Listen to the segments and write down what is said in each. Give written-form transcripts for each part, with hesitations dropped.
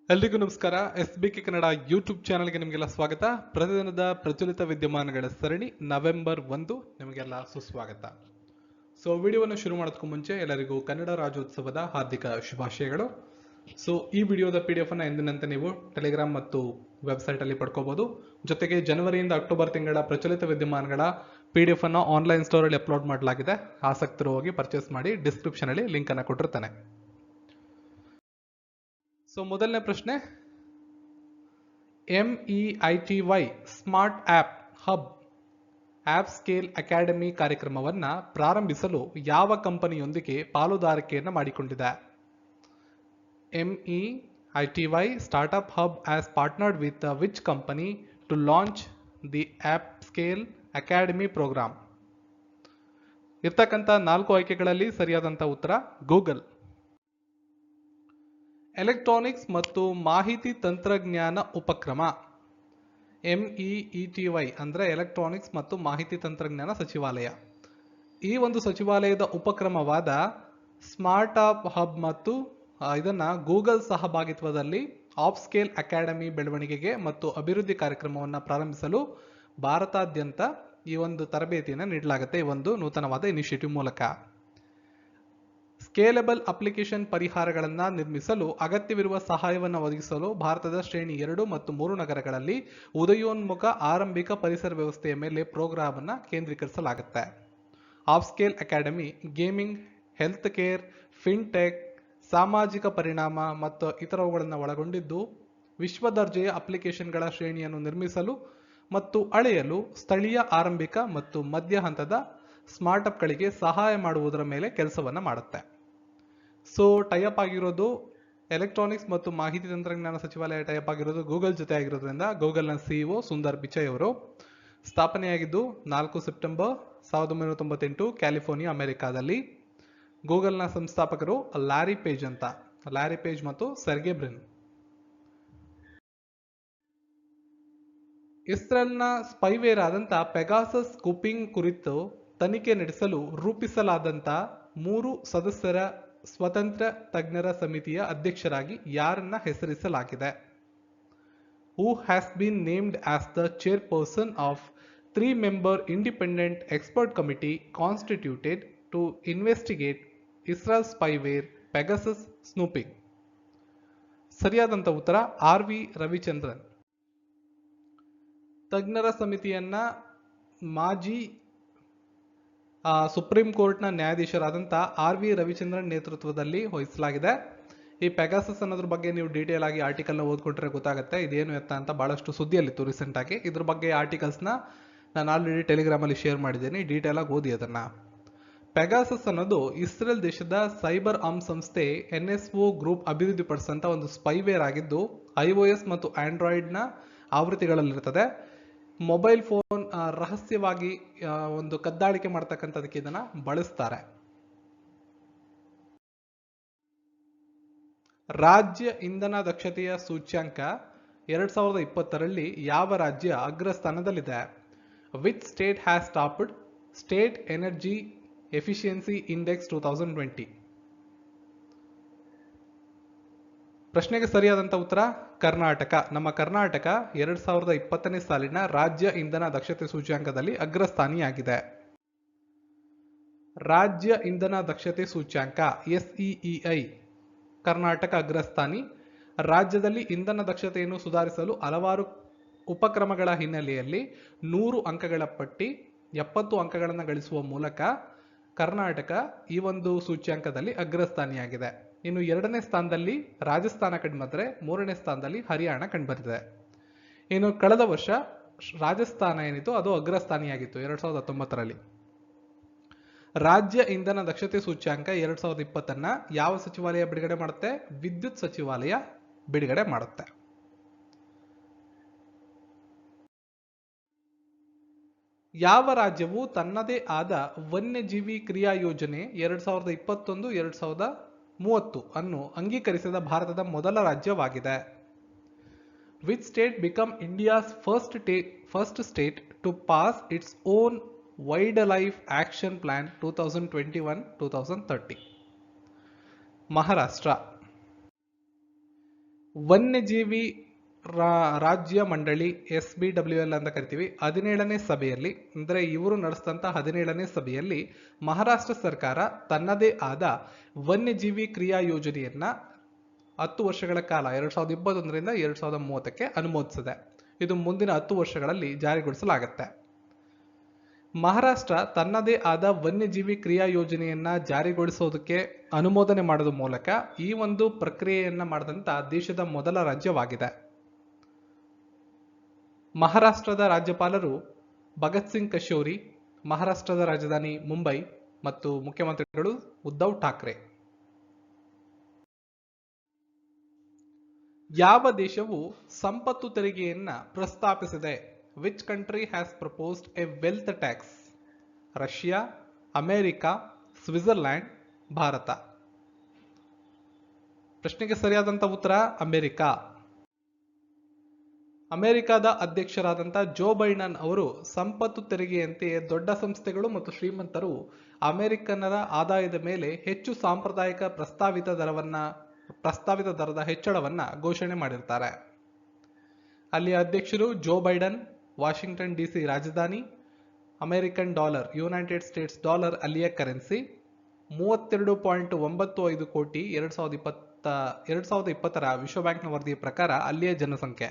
ಎಲ್ರಿಗೂ ನಮಸ್ಕಾರ. SBK Kannada YouTube ಚಾನಲ್ಗೆ ನಿಮಗೆಲ್ಲ ಸ್ವಾಗತ. ಪ್ರತಿದಿನದ ಪ್ರಚಲಿತ ವಿದ್ಯಮಾನಗಳ ಸರಣಿ ನವೆಂಬರ್ 1 ನಿಮಗೆಲ್ಲ ಸುಸ್ವಾಗತ. ವಿಡಿಯೋವನ್ನು ಶುರು ಮಾಡೋದಕ್ಕೂ ಮುಂಚೆ ಎಲ್ಲರಿಗೂ ಕನ್ನಡ ರಾಜ್ಯೋತ್ಸವದ ಹಾರ್ದಿಕ ಶುಭಾಶಯಗಳು. ಈ ವಿಡಿಯೋದ PDF ಅನ್ನು ಎಂದಿನಂತೆ ನೀವು ಟೆಲಿಗ್ರಾಮ್ ಮತ್ತು ವೆಬ್ಸೈಟ್ ಅಲ್ಲಿ ಪಡ್ಕೋಬಹುದು. ಜೊತೆಗೆ ಜನವರಿಯಿಂದ ಅಕ್ಟೋಬರ್ ತಿಂಗಳ ಪ್ರಚಲಿತ ವಿದ್ಯಮಾನಗಳ PDF ಅನ್ನು ಆನ್ಲೈನ್ ಸ್ಟೋರ್ ಅಲ್ಲಿ ಅಪ್ಲೋಡ್ ಮಾಡಲಾಗಿದೆ. ಆಸಕ್ತರು ಹೋಗಿ ಪರ್ಚೇಸ್ ಮಾಡಿ. ಡಿಸ್ಕ್ರಿಪ್ಷನ್ ಅಲ್ಲಿ ಲಿಂಕ್ ಅನ್ನು ಕೊಟ್ಟಿರ್ತಾನೆ. ಮೊದಲನೇ ಪ್ರಶ್ನೆ, MEITY smart app hub app scale academy ಕಾರ್ಯಕ್ರಮವನ್ನು ಪ್ರಾರಂಭಿಸಲು ಯಾವ ಕಂಪನಿಯೊಂದಿಗೆ ಪಾಲುದಾರಿಕೆಯನ್ನು ಮಾಡಿಕೊಂಡಿದೆ? MEITY startup hub has partnered with which company to launch the app scale academy programme? ಇರ್ತಕ್ಕಂಥ 4 ಆಯ್ಕೆಗಳಲ್ಲಿ ಸರಿಯಾದಂಥ ಉತ್ತರ ಗೂಗಲ್. ಎಲೆಕ್ಟ್ರಾನಿಕ್ಸ್ ಮತ್ತು ಮಾಹಿತಿ ತಂತ್ರಜ್ಞಾನ ಉಪಕ್ರಮ MEETY ಅಂದರೆ ಎಲೆಕ್ಟ್ರಾನಿಕ್ಸ್ ಮತ್ತು ಮಾಹಿತಿ ತಂತ್ರಜ್ಞಾನ ಸಚಿವಾಲಯ. ಈ ಒಂದು ಸಚಿವಾಲಯದ ಉಪಕ್ರಮವಾದ ಸ್ಮಾರ್ಟ್ ಆಪ್ ಹಬ್ ಮತ್ತು ಇದನ್ನ ಗೂಗಲ್ ಸಹಭಾಗಿತ್ವದಲ್ಲಿ ಆಪ್ ಸ್ಕೇಲ್ ಅಕಾಡೆಮಿ ಬೆಳವಣಿಗೆಗೆ ಮತ್ತು ಅಭಿವೃದ್ಧಿ ಕಾರ್ಯಕ್ರಮವನ್ನು ಪ್ರಾರಂಭಿಸಲು ಭಾರತಾದ್ಯಂತ ಈ ಒಂದು ತರಬೇತಿಯನ್ನು ನೀಡಲಾಗುತ್ತೆ ಈ ಒಂದು ನೂತನವಾದ ಇನಿಷಿಯೇಟಿವ್ ಮೂಲಕ. ಸ್ಕೇಲೆಬಲ್ ಅಪ್ಲಿಕೇಶನ್ ಪರಿಹಾರಗಳನ್ನು ನಿರ್ಮಿಸಲು ಅಗತ್ಯವಿರುವ ಸಹಾಯವನ್ನು ಒದಗಿಸಲು ಭಾರತದ ಶ್ರೇಣಿ 2 ಮತ್ತು 3 ನಗರಗಳಲ್ಲಿ ಉದಯೋನ್ಮುಖ ಆರಂಭಿಕ ಪರಿಸರ ವ್ಯವಸ್ಥೆಯ ಮೇಲೆ ಪ್ರೋಗ್ರಾಮ್ ಅನ್ನು ಕೇಂದ್ರೀಕರಿಸಲಾಗುತ್ತೆ. App scale academy gaming, health care, fintech, ಸಾಮಾಜಿಕ ಪರಿಣಾಮ ಮತ್ತು ಇತರವುಗಳನ್ನು ಒಳಗೊಂಡಿದ್ದು ವಿಶ್ವ ದರ್ಜೆಯ ಅಪ್ಲಿಕೇಶನ್ಗಳ ಶ್ರೇಣಿಯನ್ನು ನಿರ್ಮಿಸಲು ಮತ್ತು ಅಳೆಯಲು ಸ್ಥಳೀಯ ಆರಂಭಿಕ ಮತ್ತು ಮಧ್ಯ ಹಂತದ ಸ್ಟಾರ್ಟ್ಅಪ್ಗಳಿಗೆ ಸಹಾಯ ಮಾಡುವುದರ ಮೇಲೆ ಕೆಲಸವನ್ನು ಮಾಡುತ್ತೆ. ಟೈಅಪ್ ಆಗಿರೋದು ಎಲೆಕ್ಟ್ರಾನಿಕ್ಸ್ ಮತ್ತು ಮಾಹಿತಿ ತಂತ್ರಜ್ಞಾನ ಸಚಿವಾಲಯ ಟೈಅಪ್ ಆಗಿರೋದು ಗೂಗಲ್ ಜೊತೆ ಆಗಿರೋದ್ರಿಂದ ಗೂಗಲ್ನ CEO ಸುಂದರ್ ಪಿಚೈ ಅವರು. ಸ್ಥಾಪನೆಯಾಗಿದ್ದು 4 ಸೆಪ್ಟೆಂಬರ್ 1998 ಕ್ಯಾಲಿಫೋರ್ನಿಯಾ, ಅಮೆರಿಕಾದಲ್ಲಿ. ಗೂಗಲ್ನ ಸಂಸ್ಥಾಪಕರು ಲ್ಯಾರಿ ಪೇಜ್ ಮತ್ತು ಸರ್ಗೆ ಬ್ರಿನ್. ಇಸ್ರೇಲ್ನ ಸ್ಪೈವೇರ್ ಆದಂಥ ಪೆಗಾಸಸ್ ಸ್ಕೂಪಿಂಗ್ ಕುರಿತು ತನಿಖೆ ನಡೆಸಲು ರೂಪಿಸಲಾದಂಥ 3 ಸದಸ್ಯರ ಸ್ವತಂತ್ರ ತಜ್ಞರ ಸಮಿತಿಯ ಅಧ್ಯಕ್ಷರಾಗಿ ಯಾರನ್ನ ಹೆಸರಿಸಲಾಗಿದೆ? Who has been named as the chairperson of 3-member independent expert committee constituted to investigate Israel spyware Pegasus snooping? ಸರಿಯಾದಂಥ ಉತ್ತರ RV ರವಿಚಂದ್ರನ್. ತಜ್ಞರ ಸಮಿತಿಯನ್ನ ಮಾಜಿ ಸುಪ್ರೀಂ ಕೋರ್ಟ್ನ ನ್ಯಾಯಾಧೀಶರಾದಂಥ RV ರವಿಚಂದ್ರನ್ ನೇತೃತ್ವದಲ್ಲಿ ವಹಿಸಲಾಗಿದೆ. ಈ ಪೆಗಾಸಸ್ ಅನ್ನೋದ್ರ ಬಗ್ಗೆ ನೀವು ಡೀಟೇಲ್ ಆಗಿ ಆರ್ಟಿಕಲ್ನ ಓದ್ಕೊಂಡ್ರೆ ಗೊತ್ತಾಗುತ್ತೆ ಇದೇನು ಎತ್ತ ಅಂತ. ಬಹಳಷ್ಟು ಸುದ್ದಿಯಲ್ಲಿತ್ತು ರೀಸೆಂಟ್ ಆಗಿ. ಇದ್ರ ಬಗ್ಗೆ ಆರ್ಟಿಕಲ್ಸ್ನ ನಾನು ಆಲ್ರೆಡಿ ಟೆಲಿಗ್ರಾಮಲ್ಲಿ ಶೇರ್ ಮಾಡಿದ್ದೀನಿ, ಡೀಟೇಲ್ ಆಗಿ ಓದಿ ಅದನ್ನ. ಪೆಗಾಸಸ್ ಅನ್ನೋದು ಇಸ್ರೇಲ್ ದೇಶದ ಸೈಬರ್ ಆರ್ಮ್ ಸಂಸ್ಥೆ NSO ಗ್ರೂಪ್ ಅಭಿವೃದ್ಧಿಪಡಿಸಿದಂಥ ಒಂದು ಸ್ಪೈವೇರ್ ಆಗಿದ್ದು iOS ಮತ್ತು ಆಂಡ್ರಾಯ್ಡ್ನ ಆವೃತ್ತಿಗಳಲ್ಲಿರ್ತದೆ. ಮೊಬೈಲ್ ಫೋನ್ ರಹಸ್ಯವಾಗಿ ಒಂದು ಕದ್ದಾಳಿಕೆ ಮಾಡ್ತಕ್ಕಂಥದಕ್ಕೆ ಇದನ್ನ ಬಳಸ್ತಾರೆ. ರಾಜ್ಯ ಇಂಧನ ದಕ್ಷತೆಯ ಸೂಚ್ಯಂಕ 2020ರಲ್ಲಿ ಯಾವ ರಾಜ್ಯ ಅಗ್ರಸ್ಥಾನದಲ್ಲಿದೆ? Which state has topped state energy efficiency index 2020? ಪ್ರಶ್ನೆಗೆ ಸರಿಯಾದಂಥ ಉತ್ತರ ಕರ್ನಾಟಕ. ನಮ್ಮ ಕರ್ನಾಟಕ 2020ನೇ ಸಾಲಿನ ರಾಜ್ಯ ಇಂಧನ ದಕ್ಷತೆ ಸೂಚ್ಯಂಕದಲ್ಲಿ ಅಗ್ರಸ್ಥಾನಿಯಾಗಿದೆ. ರಾಜ್ಯ ಇಂಧನ ದಕ್ಷತೆ ಸೂಚ್ಯಂಕ SEEI ಕರ್ನಾಟಕ ಅಗ್ರಸ್ಥಾನಿ. ರಾಜ್ಯದಲ್ಲಿ ಇಂಧನ ದಕ್ಷತೆಯನ್ನು ಸುಧಾರಿಸಲು ಹಲವಾರು ಉಪಕ್ರಮಗಳ ಹಿನ್ನೆಲೆಯಲ್ಲಿ 100 ಅಂಕಗಳ ಪಟ್ಟಿ 70 ಅಂಕಗಳನ್ನು ಗಳಿಸುವ ಮೂಲಕ ಕರ್ನಾಟಕ ಈ ಒಂದು ಸೂಚ್ಯಂಕದಲ್ಲಿ ಅಗ್ರಸ್ಥಾನಿಯಾಗಿದೆ. ಇನ್ನು 2ನೇ ಸ್ಥಾನದಲ್ಲಿ ರಾಜಸ್ಥಾನ ಕಂಡುಬಂದರೆ 3ನೇ ಸ್ಥಾನದಲ್ಲಿ ಹರಿಯಾಣ ಕಂಡುಬಂದಿದೆ. ಇನ್ನು ಕಳೆದ ವರ್ಷ ರಾಜಸ್ಥಾನ ಏನಿತ್ತು ಅದು ಅಗ್ರಸ್ಥಾನಿಯಾಗಿತ್ತು 2019ರಲ್ಲಿ. ರಾಜ್ಯ ಇಂಧನ ದಕ್ಷತೆ ಸೂಚ್ಯಂಕ 2020 ಯಾವ ಸಚಿವಾಲಯ ಬಿಡುಗಡೆ ಮಾಡುತ್ತೆ? ವಿದ್ಯುತ್ ಸಚಿವಾಲಯ ಬಿಡುಗಡೆ ಮಾಡುತ್ತೆ. ಯಾವ ರಾಜ್ಯವು ತನ್ನದೇ ಆದ ವನ್ಯಜೀವಿ ಕ್ರಿಯಾ ಯೋಜನೆ 2021-2030 ಅನ್ನು ಅಂಗೀಕರಿಸಿದ ಭಾರತದ ಮೊದಲ ರಾಜ್ಯವಾಗಿದೆ? Which state become India's first state to pass its own wildlife action plan 2021-2030? Maharashtra. ವನ್ಯಜೀವಿ ರಾಜ್ಯ ಮಂಡಳಿ SBWL ಅಂತ ಕರಿತೀವಿ 17ನೇ ಸಭೆಯಲ್ಲಿ, ಅಂದರೆ ಇವರು ನಡೆಸಿದಂಥ 17ನೇ ಸಭೆಯಲ್ಲಿ ಮಹಾರಾಷ್ಟ್ರ ಸರ್ಕಾರ ತನ್ನದೇ ಆದ ವನ್ಯಜೀವಿ ಕ್ರಿಯಾ ಯೋಜನೆಯನ್ನ 10 ವರ್ಷಗಳ ಕಾಲ 2021ರಿಂದ 2030ಕ್ಕೆ ಅನುಮೋದಿಸಿದೆ. ಇದು ಮುಂದಿನ 10 ವರ್ಷಗಳಲ್ಲಿ ಜಾರಿಗೊಳಿಸಲಾಗುತ್ತೆ. ಮಹಾರಾಷ್ಟ್ರ ತನ್ನದೇ ಆದ ವನ್ಯಜೀವಿ ಕ್ರಿಯಾ ಯೋಜನೆಯನ್ನ ಜಾರಿಗೊಳಿಸೋದಕ್ಕೆ ಅನುಮೋದನೆ ಮಾಡೋದ್ರ ಮೂಲಕ ಈ ಒಂದು ಪ್ರಕ್ರಿಯೆಯನ್ನ ಮಾಡಿದಂತ ದೇಶದ ಮೊದಲ ರಾಜ್ಯವಾಗಿದೆ. ಮಹಾರಾಷ್ಟ್ರದ ರಾಜ್ಯಪಾಲರು ಭಗತ್ ಸಿಂಗ್ ಕಶೋರಿ, ಮಹಾರಾಷ್ಟ್ರದ ರಾಜಧಾನಿ ಮುಂಬೈ ಮತ್ತು ಮುಖ್ಯಮಂತ್ರಿಗಳು ಉದ್ಧವ್ ಠಾಕ್ರೆ. ಯಾವ ದೇಶವು ಸಂಪತ್ತು ತೆರಿಗೆಯನ್ನ ಪ್ರಸ್ತಾಪಿಸಿದೆ? Which country has proposed a wealth tax? Russia, America, Switzerland, Bharat. ಪ್ರಶ್ನೆಗೆ ಸರಿಯಾದಂತ ಉತ್ತರ ಅಮೆರಿಕ. ಅಮೆರಿಕದ ಅಧ್ಯಕ್ಷರಾದಂಥ ಜೋ ಬೈಡನ್ ಅವರು ಸಂಪತ್ತು ತೆರಿಗೆಯಂತೆಯೇ ದೊಡ್ಡ ಸಂಸ್ಥೆಗಳು ಮತ್ತು ಶ್ರೀಮಂತರು ಅಮೆರಿಕನ್ನರ ಆದಾಯದ ಮೇಲೆ ಹೆಚ್ಚು ಸಾಂಪ್ರದಾಯಿಕ ಪ್ರಸ್ತಾವಿತ ದರದ ಹೆಚ್ಚಳವನ್ನ ಘೋಷಣೆ ಮಾಡಿರ್ತಾರೆ. ಅಲ್ಲಿ ಅಧ್ಯಕ್ಷರು ಜೋ ಬೈಡನ್, ವಾಷಿಂಗ್ಟನ್ DC ರಾಜಧಾನಿ, American dollar, United States dollar ಅಲ್ಲಿಯ ಕರೆನ್ಸಿ, 32.95 ಕೋಟಿ 2020ರ ವಿಶ್ವ ಬ್ಯಾಂಕ್ನ ವರದಿಯ ಪ್ರಕಾರ ಅಲ್ಲಿಯ ಜನಸಂಖ್ಯೆ.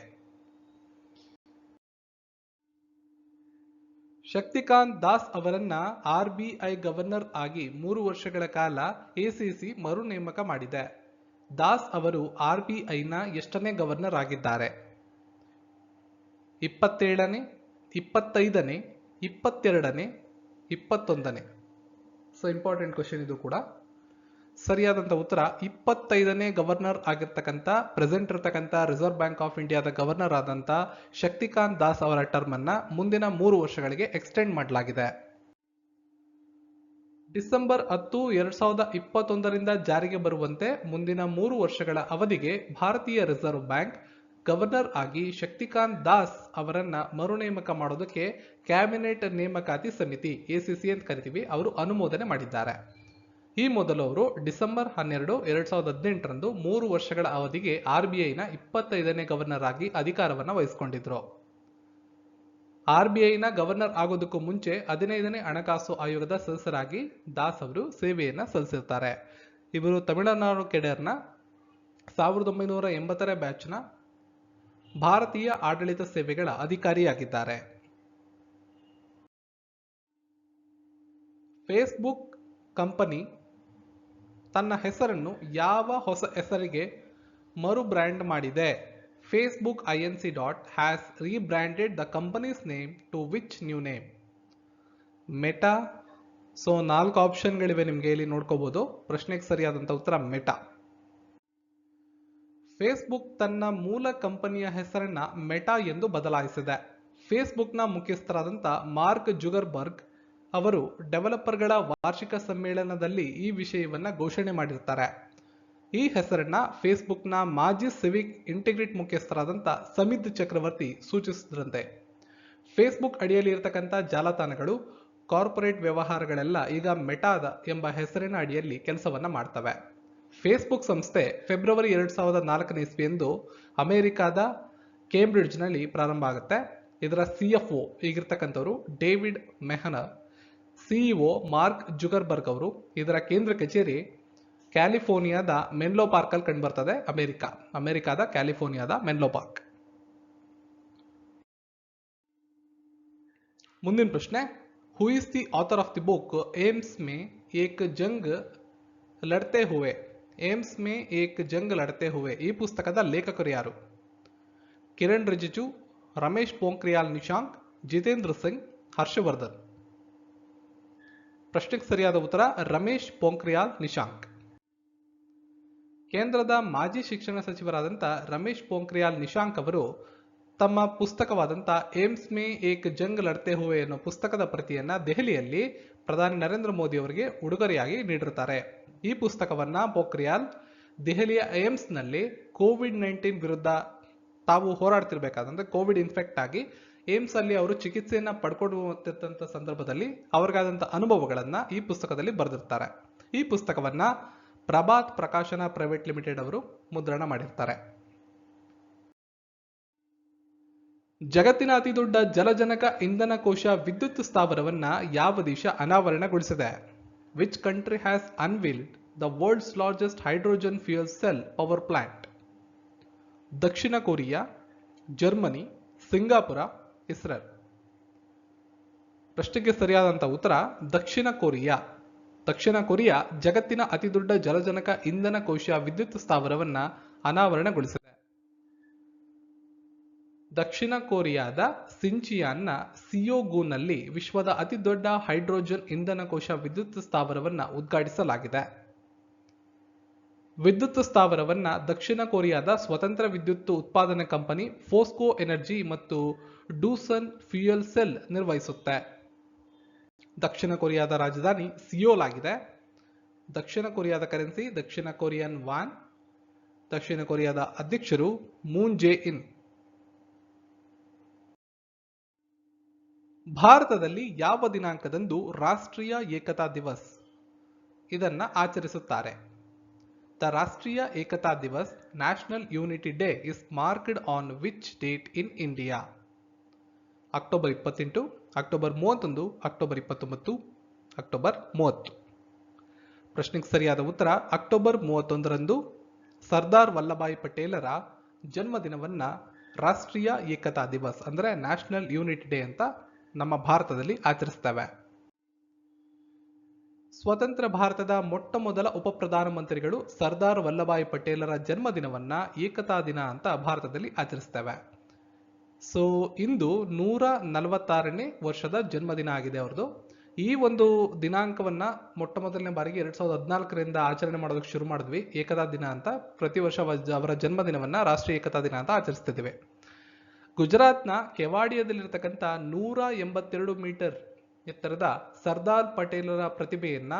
ಶಕ್ತಿಕಾಂತ್ ದಾಸ್ ಅವರನ್ನ RBI ಗವರ್ನರ್ ಆಗಿ 3 ವರ್ಷಗಳ ಕಾಲ ACC ಮರು ನೇಮಕ ಮಾಡಿದೆ. ದಾಸ್ ಅವರು RBIನ ಎಷ್ಟನೇ ಗವರ್ನರ್ ಆಗಿದ್ದಾರೆ? 27ನೇ, 25ನೇ, 22ನೇ, 21ನೇ. ಸೊ ಇಂಪಾರ್ಟೆಂಟ್ ಕ್ವಶನ್ ಇದು ಕೂಡ. ಸರಿಯಾದಂತ ಉತ್ತರ 25ನೇ ಗವರ್ನರ್ ಆಗಿರ್ತಕ್ಕಂಥ ಪ್ರೆಸೆಂಟ್ ಇರತಕ್ಕಂಥ ರಿಸರ್ವ್ ಬ್ಯಾಂಕ್ ಆಫ್ ಇಂಡಿಯಾದ ಗವರ್ನರ್ ಆದಂತ ಶಕ್ತಿಕಾಂತ್ ದಾಸ್ ಅವರ ಟರ್ಮ್ ಅನ್ನ ಮುಂದಿನ 3 ವರ್ಷಗಳಿಗೆ ಎಕ್ಸ್ಟೆಂಡ್ ಮಾಡಲಾಗಿದೆ. ಡಿಸೆಂಬರ್ 10, 2021ರಿಂದ ಜಾರಿಗೆ ಬರುವಂತೆ ಮುಂದಿನ 3 ವರ್ಷಗಳ ಅವಧಿಗೆ ಭಾರತೀಯ ರಿಸರ್ವ್ ಬ್ಯಾಂಕ್ ಗವರ್ನರ್ ಆಗಿ ಶಕ್ತಿಕಾಂತ್ ದಾಸ್ ಅವರನ್ನ ಮರುನೇಮಕ ಮಾಡೋದಕ್ಕೆ ಕ್ಯಾಬಿನೆಟ್ ನೇಮಕಾತಿ ಸಮಿತಿ ACC ಅಂತ ಕರಿತೀವಿ, ಅವರು ಅನುಮೋದನೆ ಮಾಡಿದ್ದಾರೆ. ಈ ಮೊದಲು ಅವರು ಡಿಸೆಂಬರ್ 12, 2018ರಂದು 3 ವರ್ಷಗಳ ಅವಧಿಗೆ RBIನ 25ನೇ ಗವರ್ನರ್ ಆಗಿ ಅಧಿಕಾರವನ್ನು ವಹಿಸಿಕೊಂಡಿದ್ರು. RBIನ ಗವರ್ನರ್ ಆಗೋದಕ್ಕೂ ಮುಂಚೆ 15ನೇ ಹಣಕಾಸು ಆಯೋಗದ ಸದಸ್ಯರಾಗಿ ದಾಸ್ ಅವರು ಸೇವೆಯನ್ನ ಸಲ್ಲಿಸಿರ್ತಾರೆ. ಇವರು ತಮಿಳುನಾಡು ಕೆಡರ್ನ 1980ರ ಬ್ಯಾಚ್ನ ಭಾರತೀಯ ಆಡಳಿತ ಸೇವೆಗಳ ಅಧಿಕಾರಿಯಾಗಿದ್ದಾರೆ. ಫೇಸ್ಬುಕ್ ಕಂಪನಿ ತನ್ನ ಹೆಸರನ್ನು ಯಾವ ಹೊಸ ಹೆಸರಿಗೆ ಮರು ಬ್ರ್ಯಾಂಡ್ ಮಾಡಿದೆ? Facebook Inc. has rebranded the company's name to which new name? Meta. So 4 ಆಪ್ಷನ್ಗಳಿವೆ ನಿಮಗೆ, ಇಲ್ಲಿ ನೋಡ್ಕೋಬಹುದು. ಪ್ರಶ್ನೆಗೆ ಸರಿಯಾದಂತ ಉತ್ತರ ಮೆಟಾ. ಫೇಸ್ಬುಕ್ ತನ್ನ ಮೂಲ ಕಂಪನಿಯ ಹೆಸರನ್ನ ಮೆಟಾ ಎಂದು ಬದಲಾಯಿಸಿದೆ. ಫೇಸ್ಬುಕ್ನ ಮುಖ್ಯಸ್ಥರಾದಂಥ ಮಾರ್ಕ್ ಜುಗರ್ಬರ್ಗ್ ಅವರು ಡೆವಲಪರ್ಗಳ ವಾರ್ಷಿಕ ಸಮ್ಮೇಳನದಲ್ಲಿ ಈ ವಿಷಯವನ್ನ ಘೋಷಣೆ ಮಾಡಿರ್ತಾರೆ. ಈ ಹೆಸರನ್ನ ಫೇಸ್ಬುಕ್ನ ಮಾಜಿ ಸಿವಿಕ್ ಇಂಟಿಗ್ರಿಟಿ ಮುಖ್ಯಸ್ಥರಾದಂಥ ಸಮಿತ್ ಚಕ್ರವರ್ತಿ ಸೂಚಿಸಿದ್ರಂತೆ. ಫೇಸ್ಬುಕ್ ಅಡಿಯಲ್ಲಿ ಇರತಕ್ಕಂಥ ಜಾಲತಾಣಗಳು, ಕಾರ್ಪೊರೇಟ್ ವ್ಯವಹಾರಗಳೆಲ್ಲ ಈಗ ಮೆಟಾದ ಎಂಬ ಹೆಸರಿನ ಅಡಿಯಲ್ಲಿ ಕೆಲಸವನ್ನ ಮಾಡ್ತವೆ. ಫೇಸ್ಬುಕ್ ಸಂಸ್ಥೆ ಫೆಬ್ರವರಿ 2004ನೇ ಇಸ್ವಿಯಂದು ಅಮೆರಿಕಾದ ಕೇಂಬ್ರಿಡ್ಜ್ನಲ್ಲಿ ಪ್ರಾರಂಭ ಆಗುತ್ತೆ. ಇದರ CFO ಈಗಿರ್ತಕ್ಕಂಥವರು David ಮೆಹನರ್, CEO mark Zuckerberg ಅವರು. ಇದರ ಕೇಂದ್ರ ಕಚೇರಿ ಕ್ಯಾಲಿಫೋರ್ನಿಯಾದ ಮೆನ್ಲೋ ಪಾರ್ಕ್ ಅಲ್ಲಿ ಕಂಡುಬರ್ತದೆ, ಅಮೆರಿಕಾದ ಕ್ಯಾಲಿಫೋರ್ನಿಯಾದ ಮೆನ್ಲೋ ಪಾರ್ಕ್. ಮುಂದಿನ ಪ್ರಶ್ನೆ, who is the author of the book AIIMS Mein Ek Jung Ladte Hue? AIIMS Mein Ek Jung Ladte Hue ಈ ಪುಸ್ತಕದ ಲೇಖಕರು ಯಾರು? ಕಿರಣ್ ರಿಜಿಜು, ರಮೇಶ್ ಪೋಖ್ರಿಯಾಲ್ ನಿಶಾಂಕ್, ಜಿತೇಂದ್ರ ಸಿಂಗ್, ಹರ್ಷವರ್ಧನ್. ಪ್ರಶ್ನೆಗೆ ಸರಿಯಾದ ಉತ್ತರ ರಮೇಶ್ ಪೋಖ್ರಿಯಾಲ್ ನಿಶಾಂಕ್. ಕೇಂದ್ರದ ಮಾಜಿ ಶಿಕ್ಷಣ ಸಚಿವರಾದಂಥ ರಮೇಶ್ ಪೋಖ್ರಿಯಾಲ್ ನಿಶಾಂಕ್ ಅವರು ತಮ್ಮ ಪುಸ್ತಕವಾದಂಥ ಏಮ್ಸ್ ಮೇ ಏಕ್ ಜಂಗ್ ಲಡ್ತೆ ಹುವೆ ಅನ್ನೋ ಪುಸ್ತಕದ ಪ್ರತಿಯನ್ನ ದೆಹಲಿಯಲ್ಲಿ ಪ್ರಧಾನಿ ನರೇಂದ್ರ ಮೋದಿ ಅವರಿಗೆ ಉಡುಗೊರೆಯಾಗಿ ನೀಡಿರುತ್ತಾರೆ. ಈ ಪುಸ್ತಕವನ್ನ ಪೋಖ್ರಿಯಾಲ್ ದೆಹಲಿಯ ಏಮ್ಸ್ನಲ್ಲಿ COVID-19 ವಿರುದ್ಧ ತಾವು ಹೋರಾಡ್ತಿರ್ಬೇಕಾದಂದ್ರೆ ಕೋವಿಡ್ ಇನ್ಫೆಕ್ಟ್ ಆಗಿ ಏಮ್ಸ್ ಅಲ್ಲಿ ಅವರು ಚಿಕಿತ್ಸೆಯನ್ನ ಪಡ್ಕೊಳ್ಳುವಂತ ಸಂದರ್ಭದಲ್ಲಿ ಅವ್ರಿಗಾದಂಥ ಅನುಭವಗಳನ್ನ ಈ ಪುಸ್ತಕದಲ್ಲಿ ಬರೆದಿರ್ತಾರೆ. ಈ ಪುಸ್ತಕವನ್ನ ಪ್ರಭಾತ್ ಪ್ರಕಾಶನ ಪ್ರೈವೇಟ್ ಲಿಮಿಟೆಡ್ ಅವರು ಮುದ್ರಣ ಮಾಡಿರ್ತಾರೆ. ಜಗತ್ತಿನ ಅತಿದೊಡ್ಡ ಜಲಜನಕ ಇಂಧನ ಕೋಶ ವಿದ್ಯುತ್ ಸ್ಥಾವರವನ್ನ ಯಾವ ದೇಶ ಅನಾವರಣಗೊಳಿಸಿದೆ? Which country has unveiled the world's largest hydrogen fuel cell power plant? ದಕ್ಷಿಣ ಕೊರಿಯಾ, ಜರ್ಮನಿ, ಸಿಂಗಾಪುರ, ಇಸ್ರೇಲ್. ಪ್ರಶ್ನೆಗೆ ಸರಿಯಾದಂತಹ ಉತ್ತರ ದಕ್ಷಿಣ ಕೊರಿಯಾ. ದಕ್ಷಿಣ ಕೊರಿಯಾ ಜಗತ್ತಿನ ಅತಿದೊಡ್ಡ ಜಲಜನಕ ಇಂಧನ ಕೋಶ ವಿದ್ಯುತ್ ಸ್ಥಾವರವನ್ನ ಅನಾವರಣಗೊಳಿಸಿದೆ. ದಕ್ಷಿಣ ಕೊರಿಯಾದ ಸಿಂಚಿಯಾನ್ನ ಸಿಯೋಗುನಲ್ಲಿ ವಿಶ್ವದ ಅತಿದೊಡ್ಡ ಹೈಡ್ರೋಜನ್ ಇಂಧನ ಕೋಶ ವಿದ್ಯುತ್ ಸ್ಥಾವರವನ್ನ ಉದ್ಘಾಟಿಸಲಾಗಿದೆ. ವಿದ್ಯುತ್ ಸ್ಥಾವರವನ್ನ ದಕ್ಷಿಣ ಕೊರಿಯಾದ ಸ್ವತಂತ್ರ ವಿದ್ಯುತ್ ಉತ್ಪಾದನಾ ಕಂಪನಿ ಫೋಸ್ಕೋ ಎನರ್ಜಿ ಮತ್ತು ಡೂಸನ್ ಫ್ಯೂಯಲ್ ಸೆಲ್ ನಿರ್ವಹಿಸುತ್ತೆ. ದಕ್ಷಿಣ ಕೊರಿಯಾದ ರಾಜಧಾನಿ ಸಿಯೋಲ್ ಆಗಿದೆ. ದಕ್ಷಿಣ ಕೊರಿಯಾದ ಕರೆನ್ಸಿ ದಕ್ಷಿಣ ಕೊರಿಯನ್ ವಾನ್. ದಕ್ಷಿಣ ಕೊರಿಯಾದ ಅಧ್ಯಕ್ಷರು ಮೂನ್ ಜೆ ಇನ್. ಭಾರತದಲ್ಲಿ ಯಾವ ದಿನಾಂಕದಂದು ರಾಷ್ಟ್ರೀಯ ಏಕತಾ ದಿವಸ್ ಇದನ್ನ ಆಚರಿಸುತ್ತಾರೆ? The Rashtriya Ekta Diwas national unity day is marked on which date in India? October 28, October 31, October 29, October 30. ಪ್ರಶ್ನೆಗೆ ಸರಿಯಾದ ಉತ್ತರ ಅಕ್ಟೋಬರ್ 31ರಂದು ಸರ್ದಾರ್ ವಲ್ಲಭಾಯ್ ಪಟೇಲರ ಜನ್ಮದಿನವನ್ನ ರಾಷ್ಟ್ರೀಯ ಏಕತಾ ದಿವಸ್ ಅಂದ್ರೆ ನ್ಯಾಷನಲ್ ಯೂನಿಟಿ ಡೇ ಅಂತ ನಮ್ಮ ಭಾರತದಲ್ಲಿ ಆಚರಿಸ್ತೇವೆ. ಸ್ವತಂತ್ರ ಭಾರತದ ಮೊಟ್ಟ ಮೊದಲ ಉಪ ಪ್ರಧಾನಮಂತ್ರಿಗಳು ಸರ್ದಾರ್ ವಲ್ಲಭಾಯ್ ಪಟೇಲರ ಜನ್ಮದಿನವನ್ನ ಏಕತಾ ದಿನ ಅಂತ ಭಾರತದಲ್ಲಿ ಆಚರಿಸ್ತೇವೆ. ಸೊ ಇಂದು 146ನೇ ವರ್ಷದ ಜನ್ಮದಿನ ಆಗಿದೆ ಅವ್ರದ್ದು. ಈ ಒಂದು ದಿನಾಂಕವನ್ನ ಮೊಟ್ಟ ಮೊದಲನೇ ಬಾರಿಗೆ 2014ರಿಂದ ಆಚರಣೆ ಮಾಡೋದಕ್ಕೆ ಶುರು ಮಾಡಿದ್ವಿ. ಏಕತಾ ದಿನ ಅಂತ ಪ್ರತಿ ವರ್ಷ ಅವರ ಜನ್ಮದಿನವನ್ನ ರಾಷ್ಟ್ರೀಯ ಏಕತಾ ದಿನ ಅಂತ ಆಚರಿಸ್ತಿದ್ದೇವೆ. ಗುಜರಾತ್ನ ಕೆವಾಡಿಯಾದಲ್ಲಿರ್ತಕ್ಕಂಥ 182 ಮೀಟರ್ ಎತ್ತರದ ಸರ್ದಾರ್ ಪಟೇಲರ ಪ್ರತಿಭೆಯನ್ನ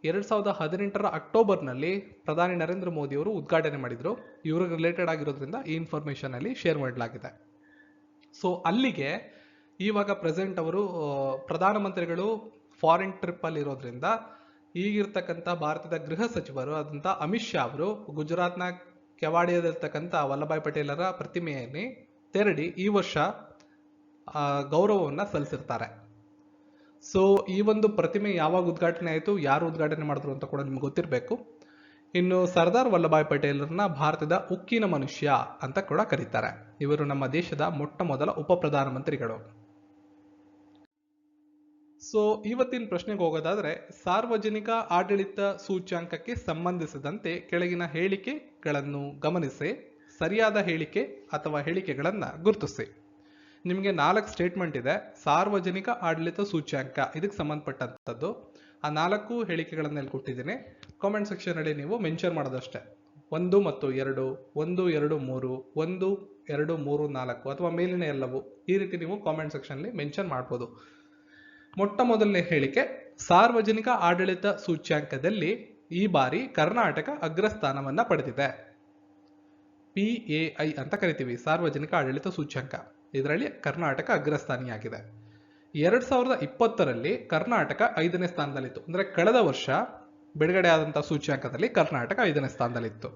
2018ರ ಅಕ್ಟೋಬರ್ನಲ್ಲಿ ಪ್ರಧಾನಿ ನರೇಂದ್ರ ಮೋದಿ ಅವರು ಉದ್ಘಾಟನೆ ಮಾಡಿದ್ರು. ಇವ್ರಿಗೆ ರಿಲೇಟೆಡ್ ಆಗಿರೋದ್ರಿಂದ ಈ ಇನ್ಫಾರ್ಮೇಶನ್ ಅಲ್ಲಿ ಶೇರ್ ಮಾಡಲಾಗಿದೆ. ಸೊ ಅಲ್ಲಿಗೆ ಇವಾಗ ಪ್ರೆಸೆಂಟ್ ಅವರು ಪ್ರಧಾನಮಂತ್ರಿಗಳು ಫಾರಿನ್ ಟ್ರಿಪ್ ಅಲ್ಲಿ ಇರೋದ್ರಿಂದ ಈಗಿರ್ತಕ್ಕಂಥ ಭಾರತದ ಗೃಹ ಸಚಿವರು ಆದಂತ ಅಮಿತ್ ಶಾ ಅವರು ಗುಜರಾತ್ನ ಕೆವಾಡಿಯಾದಲ್ಲಿರ್ತಕ್ಕಂಥ ವಲ್ಲಭಾಯ್ ಪಟೇಲರ ಪ್ರತಿಮೆಯಲ್ಲಿ ತೆರಳಿ ಈ ವರ್ಷ ಗೌರವವನ್ನ ಸಲ್ಲಿಸಿರ್ತಾರೆ. ಸೊ ಈ ಒಂದು ಪ್ರತಿಮೆ ಯಾವಾಗ ಉದ್ಘಾಟನೆ ಆಯಿತು, ಯಾರು ಉದ್ಘಾಟನೆ ಮಾಡಿದ್ರು ಅಂತ ಕೂಡ ನಿಮ್ಗೆ ಗೊತ್ತಿರಬೇಕು. ಇನ್ನು ಸರ್ದಾರ್ ವಲ್ಲಭಾಯ್ ಪಟೇಲರನ್ನ ಭಾರತದ ಉಕ್ಕಿನ ಮನುಷ್ಯ ಅಂತ ಕೂಡ ಕರೀತಾರೆ. ಇವರು ನಮ್ಮ ದೇಶದ ಮೊಟ್ಟ ಮೊದಲ ಉಪ ಪ್ರಧಾನಮಂತ್ರಿಗಳು. ಸೊ ಇವತ್ತಿನ ಪ್ರಶ್ನೆಗೆ ಹೋಗೋದಾದ್ರೆ, ಸಾರ್ವಜನಿಕ ಆಡಳಿತ ಸೂಚ್ಯಾಂಕಕ್ಕೆ ಸಂಬಂಧಿಸಿದಂತೆ ಕೆಳಗಿನ ಹೇಳಿಕೆಗಳನ್ನು ಗಮನಿಸಿ, ಸರಿಯಾದ ಹೇಳಿಕೆ ಅಥವಾ ಹೇಳಿಕೆಗಳನ್ನ ಗುರುತಿಸಿ. ನಿಮಗೆ 4 ಸ್ಟೇಟ್ಮೆಂಟ್ ಇದೆ. ಸಾರ್ವಜನಿಕ ಆಡಳಿತ ಸೂಚ್ಯಾಂಕ ಇದಕ್ಕೆ ಸಂಬಂಧಪಟ್ಟಂತದ್ದು. ಆ 4 ಹೇಳಿಕೆಗಳನ್ನ ಇಲ್ಲಿ ಕೊಟ್ಟಿದ್ದೀನಿ. ಕಾಮೆಂಟ್ ಸೆಕ್ಷನ್ ಅಲ್ಲಿ ನೀವು ಮೆನ್ಷನ್ ಮಾಡೋದಷ್ಟೇ. 1 ಮತ್ತು 2, 1, 2, 3, 1, 2, 3, 4 ಅಥವಾ ಮೇಲಿನ ಎಲ್ಲವೂ ಈ ರೀತಿ ನೀವು ಕಾಮೆಂಟ್ ಸೆಕ್ಷನ್ ಅಲ್ಲಿ ಮೆನ್ಷನ್ ಮಾಡ್ಬೋದು. ಮೊಟ್ಟ ಮೊದಲನೇ ಹೇಳಿಕೆ, ಸಾರ್ವಜನಿಕ ಆಡಳಿತ ಸೂಚ್ಯಾಂಕದಲ್ಲಿ ಈ ಬಾರಿ ಕರ್ನಾಟಕ ಅಗ್ರಸ್ಥಾನವನ್ನ ಪಡೆದಿದೆ. PAI ಅಂತ ಕರಿತೀವಿ, ಸಾರ್ವಜನಿಕ ಆಡಳಿತ ಸೂಚ್ಯಾಂಕ. ಇದರಲ್ಲಿ ಕರ್ನಾಟಕ ಅಗ್ರಸ್ಥಾನಿಯಾಗಿದೆ. 2020ರಲ್ಲಿ ಕರ್ನಾಟಕ 5ನೇ ಸ್ಥಾನದಲ್ಲಿತ್ತು. ಅಂದ್ರೆ ಕಳೆದ ವರ್ಷ ಬಿಡುಗಡೆ ಆದಂತಹ ಸೂಚ್ಯಾಂಕದಲ್ಲಿ ಕರ್ನಾಟಕ 5ನೇ ಸ್ಥಾನದಲ್ಲಿತ್ತು.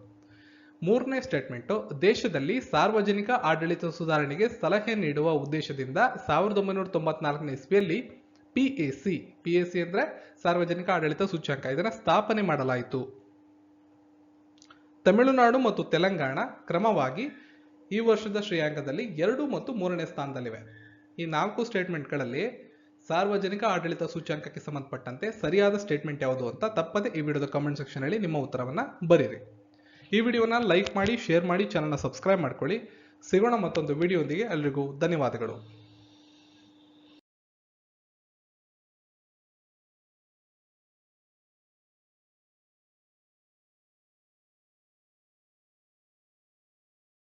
3ನೇ ಸ್ಟೇಟ್ಮೆಂಟು, ದೇಶದಲ್ಲಿ ಸಾರ್ವಜನಿಕ ಆಡಳಿತ ಸುಧಾರಣೆಗೆ ಸಲಹೆ ನೀಡುವ ಉದ್ದೇಶದಿಂದ 1994ನೇ ಇಸ್ವಿಯಲ್ಲಿ PAC ಅಂದ್ರೆ ಸಾರ್ವಜನಿಕ ಆಡಳಿತ ಸೂಚ್ಯಾಂಕ ಇದನ್ನ ಸ್ಥಾಪನೆ ಮಾಡಲಾಯಿತು. ತಮಿಳುನಾಡು ಮತ್ತು ತೆಲಂಗಾಣ ಕ್ರಮವಾಗಿ ಈ ವರ್ಷದ ಶ್ರೇಯಾಂಕದಲ್ಲಿ 2 ಮತ್ತು 3ನೇ ಸ್ಥಾನದಲ್ಲಿವೆ. ಈ 4 ಸ್ಟೇಟ್ಮೆಂಟ್ಗಳಲ್ಲಿ ಸಾರ್ವಜನಿಕ ಆಡಳಿತ ಸೂಚ್ಯಾಂಕಕ್ಕೆ ಸಂಬಂಧಪಟ್ಟಂತೆ ಸರಿಯಾದ ಸ್ಟೇಟ್ಮೆಂಟ್ ಯಾವುದು ಅಂತ ತಪ್ಪದೆ ಈ ವಿಡಿಯೋದ ಕಾಮೆಂಟ್ ಸೆಕ್ಷನ್ ಅಲ್ಲಿ ನಿಮ್ಮ ಉತ್ತರವನ್ನ ಬರೀರಿ. ಈ ವಿಡಿಯೋನ ಲೈಕ್ ಮಾಡಿ, ಶೇರ್ ಮಾಡಿ, ಚಾನಲ್ನ ಸಬ್ಸ್ಕ್ರೈಬ್ ಮಾಡ್ಕೊಳ್ಳಿ. ಸಿಗೋಣ ಮತ್ತೊಂದು ವಿಡಿಯೋದೊಂದಿಗೆ. ಎಲ್ರಿಗೂ ಧನ್ಯವಾದಗಳು.